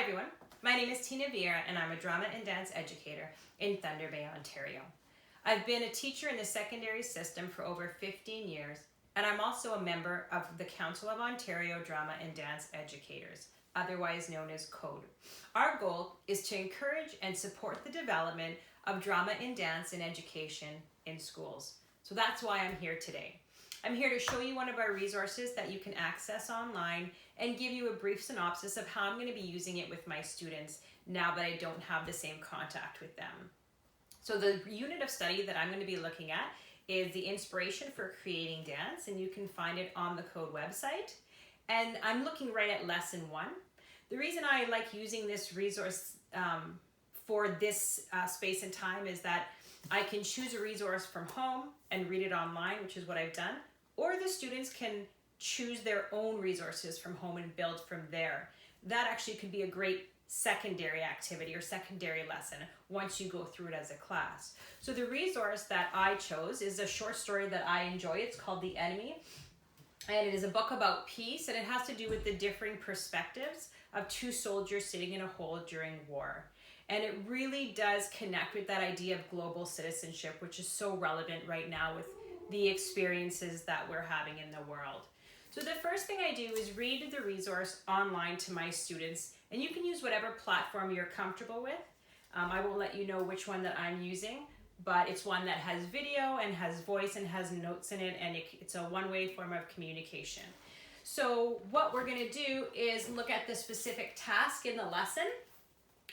everyone, my name is Tina Vieira and I'm a drama and dance educator in Thunder Bay, Ontario. I've been a teacher in the secondary system for over 15 years and I'm also a member of the Council of Ontario Drama and Dance Educators, otherwise known as CODE. Our goal is to encourage and support the development of drama and dance in education in schools. So that's why I'm here today. I'm here to show you one of our resources that you can access online and give you a brief synopsis of how I'm going to be using it with my students now that I don't have the same contact with them. So the unit of study that I'm going to be looking at is the inspiration for creating dance, and you can find it on the CODE website. And I'm looking right at lesson 1. The reason I like using this resource for this space and time is that I can choose a resource from home and read it online, which is what I've done, or the students can choose their own resources from home and build from there. That actually could be a great secondary activity or secondary lesson once you go through it as a class. So the resource that I chose is a short story that I enjoy. It's called The Enemy, and it is a book about peace, and it has to do with the differing perspectives of 2 soldiers sitting in a hole during war. And it really does connect with that idea of global citizenship, which is so relevant right now with the experiences that we're having in the world. So the first thing I do is read the resource online to my students, and you can use whatever platform you're comfortable with. I won't let you know which one that I'm using, but it's one that has video and has voice and has notes in it, and it's a one-way form of communication. So what we're going to do is look at the specific task in the lesson.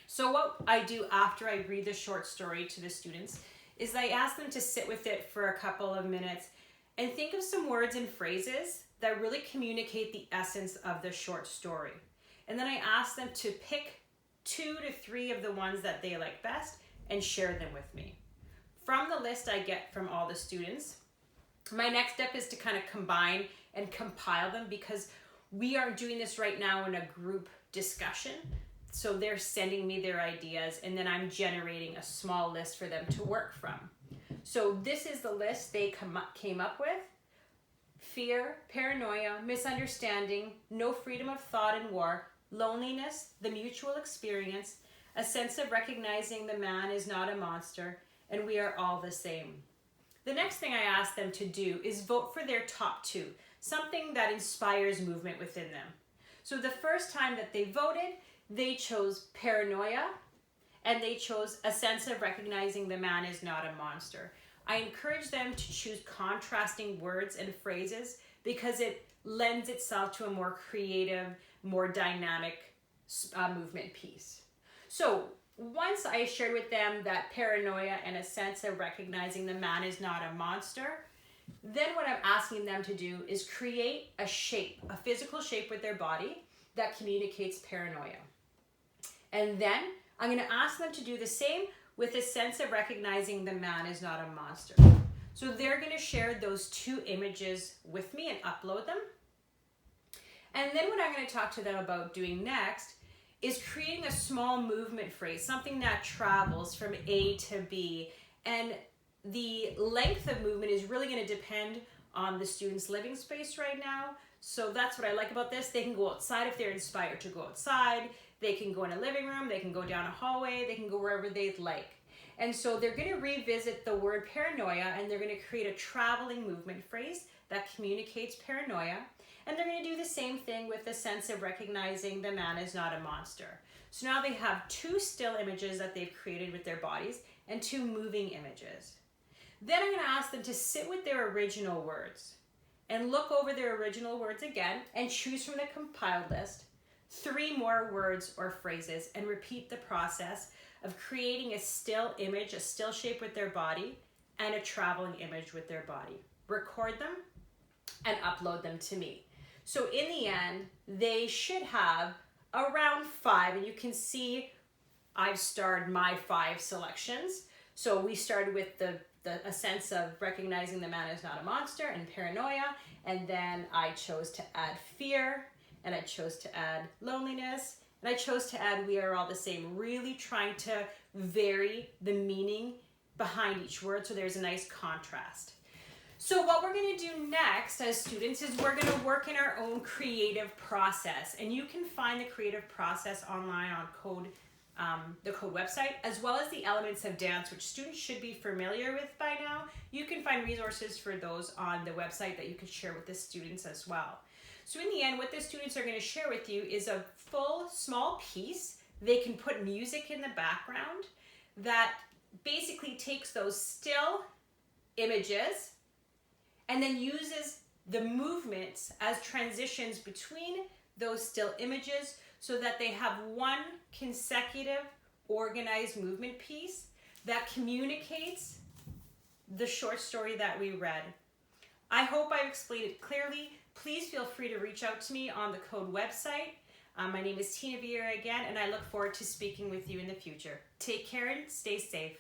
So what I do after I read the short story to the students is I ask them to sit with it for a couple of minutes and think of some words and phrases that really communicate the essence of the short story. And then I ask them to pick 2 to 3 of the ones that they like best and share them with me. From the list I get from all the students, my next step is to kind of combine and compile them, because we are doing this right now in a group discussion. So they're sending me their ideas, and then I'm generating a small list for them to work from. So this is the list they came up with: fear, paranoia, misunderstanding, no freedom of thought in war, loneliness, the mutual experience, a sense of recognizing the man is not a monster, and we are all the same. The next thing I ask them to do is vote for their top 2, something that inspires movement within them. So the first time that they voted, they chose paranoia, and they chose a sense of recognizing the man is not a monster. I encourage them to choose contrasting words and phrases because it lends itself to a more creative, more dynamic movement piece. So once I shared with them that paranoia and a sense of recognizing the man is not a monster, then what I'm asking them to do is create a shape, a physical shape with their body that communicates paranoia. And then I'm going to ask them to do the same with a sense of recognizing the man is not a monster. So they're going to share those 2 images with me and upload them. And then what I'm going to talk to them about doing next is creating a small movement phrase, something that travels from A to B. And the length of movement is really going to depend on the student's living space right now. So that's what I like about this. They can go outside if they're inspired to go outside. They can go in a living room, they can go down a hallway, they can go wherever they'd like. And so they're going to revisit the word paranoia, and they're going to create a traveling movement phrase that communicates paranoia. And they're going to do the same thing with the sense of recognizing the man is not a monster. So now they have 2 still images that they've created with their bodies and 2 moving images. Then I'm going to ask them to sit with their original words and look over their original words again and choose from the compiled list 3 more words or phrases and repeat the process of creating a still image, a still shape with their body, and a traveling image with their body. Record them and upload them to me. So in the end, they should have around 5, and you can see I've starred my 5 selections. So we started with a sense of recognizing the man is not a monster and paranoia, and then I chose to add fear, and I chose to add loneliness, and I chose to add we are all the same, really trying to vary the meaning behind each word so there's a nice contrast. So what we're going to do next as students is we're going to work in our own creative process. And you can find the creative process online on the Code website, as well as the elements of dance, which students should be familiar with by now. You can find resources for those on the website that you could share with the students as well. So in the end, what the students are going to share with you is a full small piece. They can put music in the background that basically takes those still images and then uses the movements as transitions between those still images so that they have one consecutive organized movement piece that communicates the short story that we read. I hope I've explained it clearly. Please feel free to reach out to me on the Code website. My name is Tina Vieira again, and I look forward to speaking with you in the future. Take care and stay safe.